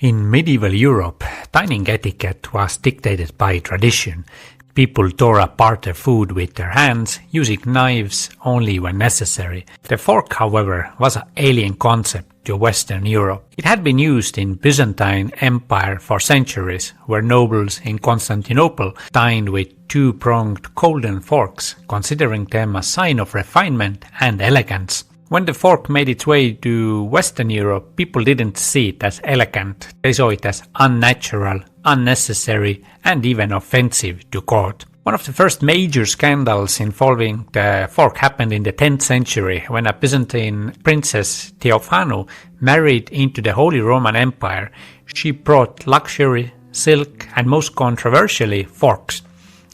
In medieval Europe, dining etiquette was dictated by tradition. People tore apart their food with their hands, using knives only when necessary. The fork, however, was an alien concept to Western Europe. It had been used in Byzantine Empire for centuries, where nobles in Constantinople dined with two-pronged golden forks, considering them a sign of refinement and elegance. When the fork made its way to Western Europe, people didn't see it as elegant. They saw it as unnatural, unnecessary, and even offensive to God. One of the first major scandals involving the fork happened in the 10th century when a Byzantine princess, Theophano, married into the Holy Roman Empire. She brought luxury, silk, and most controversially, forks.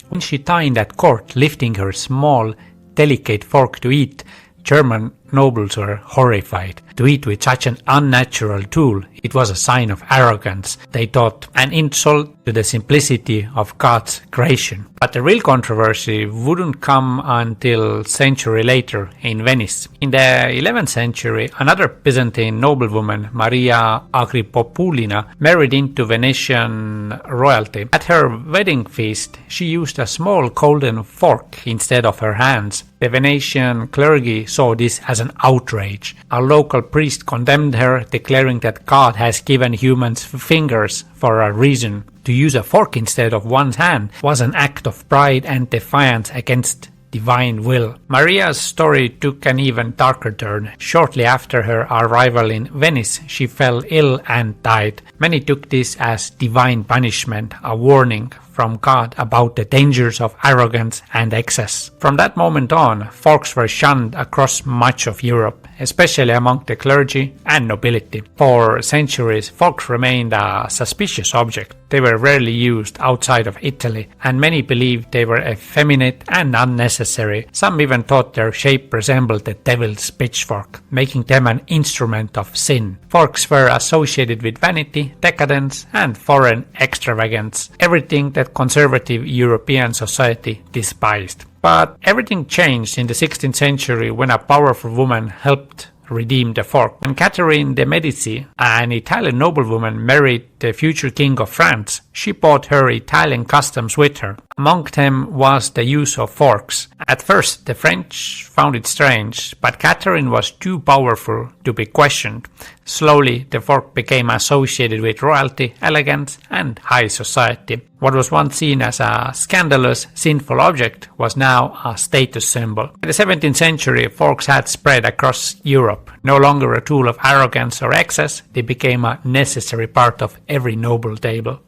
When she dined at court, lifting her small, delicate fork to eat, German nobles were horrified. To eat with such an unnatural tool, it was a sign of arrogance, they thought, an insult to the simplicity of God's creation. But the real controversy wouldn't come until a century later in Venice. In the 11th century, another Byzantine noblewoman, Maria Agrippopulina, married into Venetian royalty. At her wedding feast, she used a small golden fork instead of her hands. The Venetian clergy saw this as an outrage. A local priest condemned her, declaring that God has given humans fingers for a reason. To use a fork instead of one's hand was an act of pride and defiance against divine will. Maria's story took an even darker turn. Shortly after her arrival in Venice, she fell ill and died. Many took this as divine punishment, a warning from God about the dangers of arrogance and excess. From that moment on, forks were shunned across much of Europe, especially among the clergy and nobility. For centuries, forks remained a suspicious object. They were rarely used outside of Italy, and many believed they were effeminate and unnecessary. Some even thought their shape resembled the devil's pitchfork, making them an instrument of sin. Forks were associated with vanity, decadence, and foreign extravagance, everything that conservative European society despised. But everything changed in the 16th century when a powerful woman helped redeem the fork. When Catherine de' Medici, an Italian noblewoman, married the future king of France, she brought her Italian customs with her. Among them was the use of forks. At first, the French found it strange, but Catherine was too powerful to be questioned. Slowly, the fork became associated with royalty, elegance, and high society. What was once seen as a scandalous, sinful object was now a status symbol. In the 17th century, forks had spread across Europe. No longer a tool of arrogance or excess, they became a necessary part of every noble table.